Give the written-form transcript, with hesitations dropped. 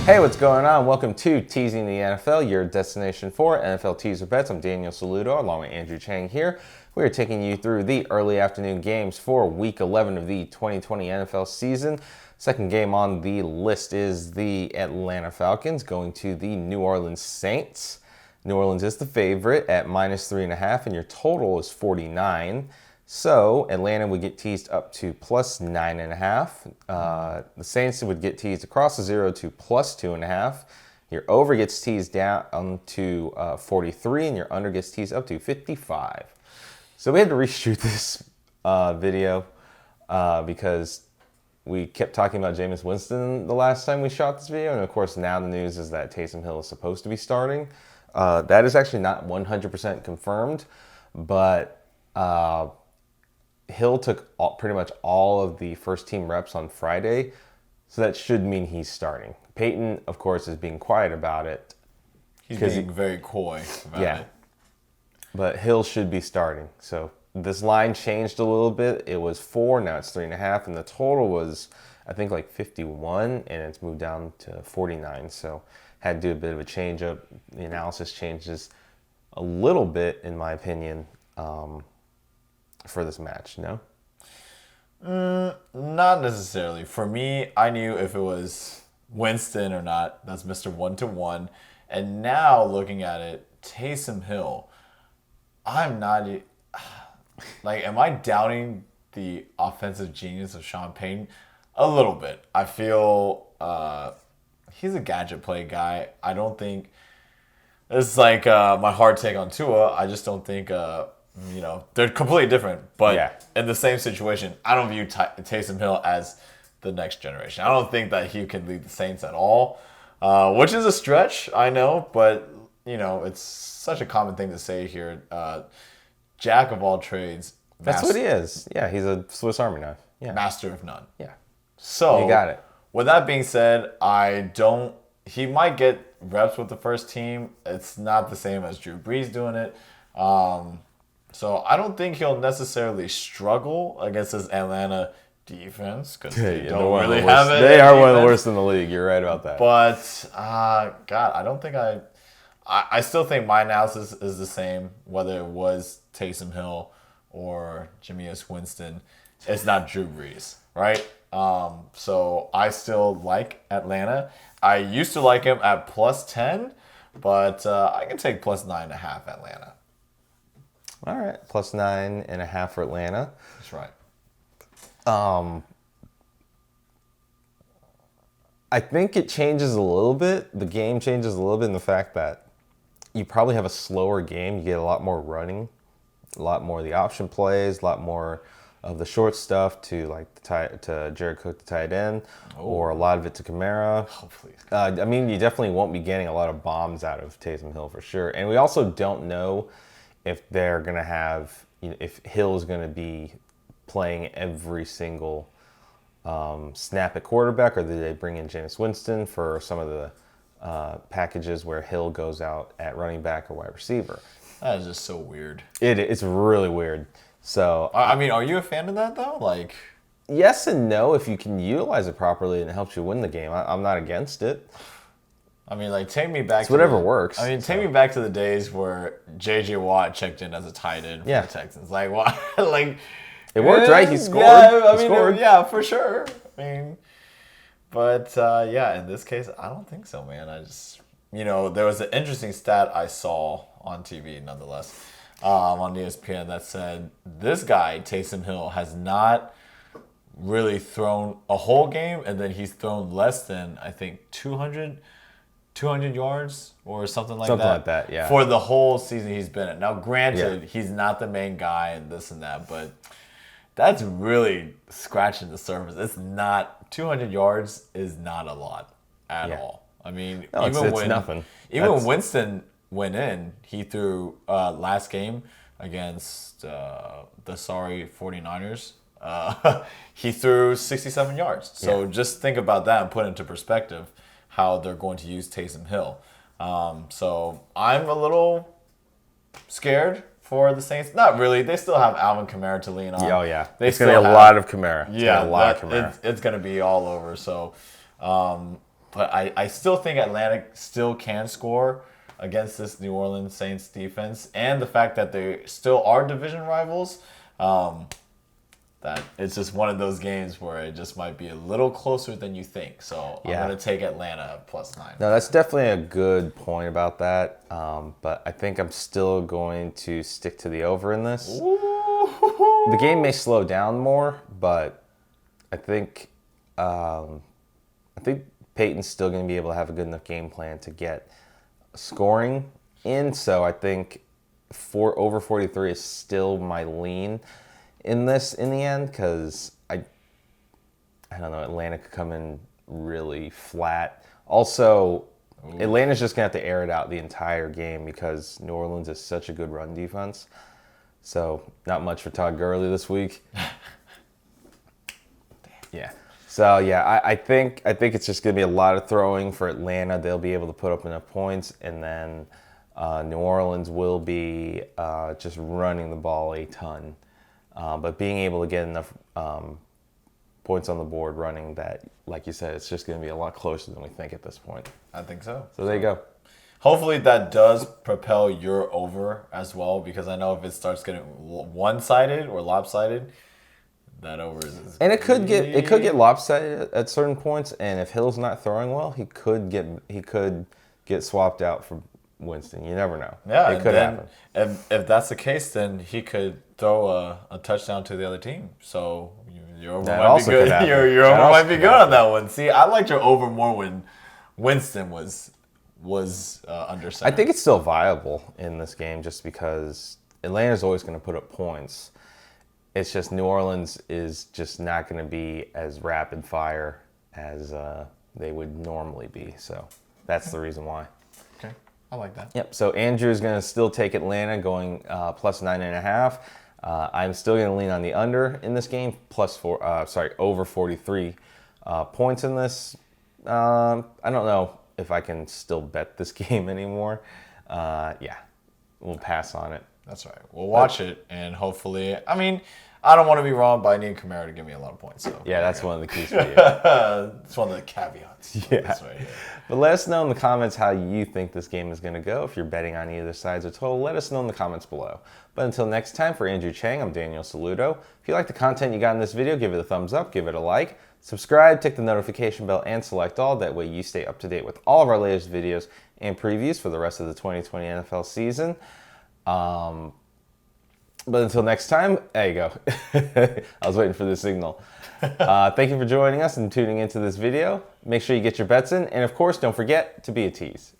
Hey, what's going on? Welcome to Teasing the NFL, your destination for NFL teaser bets. I'm Daniel Saludo, along with Andrew Chang here. We are taking you through the early afternoon games for Week 11 of the 2020 NFL season. Second game on the list is the Atlanta Falcons going to the New Orleans Saints. New Orleans is the favorite at -3.5, and your total is 49. So Atlanta would get teased up to +9.5. The Saints would get teased across the zero to +2.5. Your over gets teased down to 43, and your under gets teased up to 55. So we had to reshoot this video because we kept talking about Jameis Winston the last time we shot this video, and of course now the news is that Taysom Hill is supposed to be starting. That is actually not 100% confirmed, but Hill took pretty much all of the first team reps on Friday, so that should mean he's starting. Peyton, of course, is being quiet about it. He's being very coy about it. But Hill should be starting. So this line changed a little bit. It was 4, now it's 3.5, and the total was, I think, like 51, and it's moved down to 49. So had to do a bit of a change up. The analysis changes a little bit, in my opinion, for this match, no? Not necessarily. For me, I knew if it was Winston or not. That's Mr. 1-to-1. And now looking at it, Taysom Hill, I'm not... Like, am I doubting the offensive genius of Sean Payton? A little bit. I feel he's a gadget play guy. I don't think... It's like my hard take on Tua. I just don't think... they're completely different, but in the same situation, I don't view Taysom Hill as the next generation. I don't think that he can lead the Saints at all, which is a stretch, I know, but, it's such a common thing to say here. Jack of all trades. That's what he is. Yeah, he's a Swiss Army knife. Yeah. Master of none. Yeah. So, you got it. With that being said, he might get reps with the first team. It's not the same as Drew Brees doing it. So I don't think he'll necessarily struggle against this Atlanta defense because they don't really have it. They are one of the worst in the league. You're right about that. But God, I don't think I still think my analysis is the same whether it was Taysom Hill or Jameis Winston. It's not Drew Brees, right? So I still like Atlanta. I used to like him at +10, but I can take +9.5 Atlanta. All right, +9.5 for Atlanta. That's right. I think it changes a little bit. The game changes a little bit in the fact that you probably have a slower game. You get a lot more running, a lot more of the option plays, a lot more of the short stuff to Jared Cook, the tight end, or a lot of it to Kamara. Hopefully. You definitely won't be getting a lot of bombs out of Taysom Hill for sure. And we also don't know if they're going to have, if Hill is going to be playing every single snap at quarterback, or do they bring in Jameis Winston for some of the packages where Hill goes out at running back or wide receiver? That is just so weird. It's really weird. So are you a fan of that though? Like, yes and no. If you can utilize it properly and it helps you win the game, I'm not against it. Take me back. It's whatever works. Take me back to the days where J.J. Watt checked in as a tight end for the Texans. Like, what? Like, it worked, right? He scored. Yeah, scored. Yeah, for sure. But in this case, I don't think so, man. I just, there was an interesting stat I saw on TV, nonetheless, on ESPN that said this guy Taysom Hill has not really thrown a whole game, and then he's thrown less than I think 200 yards or something like that. Yeah. For the whole season he's been in. Now, granted, he's not the main guy and this and that, but that's really scratching the surface. It's not 200 yards is not a lot at all. It's nothing. Even when Winston went in, he threw last game against the sorry 49ers. He threw 67 yards. So just think about that and put it into perspective how they're going to use Taysom Hill. So I'm a little scared for the Saints. Not really. They still have Alvin Kamara to lean on. Oh, yeah. It's going to be a lot of Kamara. It's going to be all over. So But I still think Atlanta still can score against this New Orleans Saints defense, and the fact that they still are division rivals. That it's just one of those games where it just might be a little closer than you think. So I'm going to take Atlanta +9. No, that's definitely a good point about that. But I think I'm still going to stick to the over in this. Ooh. The game may slow down more, but I think Peyton's still going to be able to have a good enough game plan to get scoring in. So I think over 43 is still my lean in this in the end, because I don't know, Atlanta could come in really flat. Also, Atlanta's just going to have to air it out the entire game because New Orleans is such a good run defense. So not much for Todd Gurley this week. Yeah. So yeah, I think it's just going to be a lot of throwing for Atlanta. They'll be able to put up enough points, and then New Orleans will be just running the ball a ton. But being able to get enough points on the board running that, like you said, it's just going to be a lot closer than we think at this point. I think so. So there you go. Hopefully that does propel your over as well, because I know if it starts getting one-sided or lopsided, that over is. And it could get lopsided at certain points. And if Hill's not throwing well, he could get swapped out for Winston. You never know. Yeah, it could happen. If that's the case, then he could throw a touchdown to the other teim. So your over might be good. Your over might be good on that one. See, I liked your over more when Winston was under center. I think it's still viable in this game just because Atlanta's always going to put up points. It's just New Orleans is just not going to be as rapid fire as they would normally be. So that's the reason why. Okay, I like that. Yep. So Andrew's going to still take Atlanta, going +9.5. I'm still going to lean on the under in this game, over 43 points in this. I don't know if I can still bet this game anymore. Yeah, we'll pass on it. That's right. We'll watch it, and hopefully, I mean, I don't want to be wrong, but I need Kamara to give me a lot of points. So yeah, that's one of the keys for you. It's one of the caveats. Yeah. That's right here. But let us know in the comments how you think this game is going to go. If you're betting on either sides or total, let us know in the comments below. But until next time, for Andrew Chang, I'm Daniel Saludo. If you like the content you got in this video, give it a thumbs up, give it a like, subscribe, tick the notification bell, and select all. That way you stay up to date with all of our latest videos and previews for the rest of the 2020 NFL season. But until next time, there you go. I was waiting for the signal. Thank you for joining us and tuning into this video. Make sure you get your bets in. And of course, don't forget to be a tease.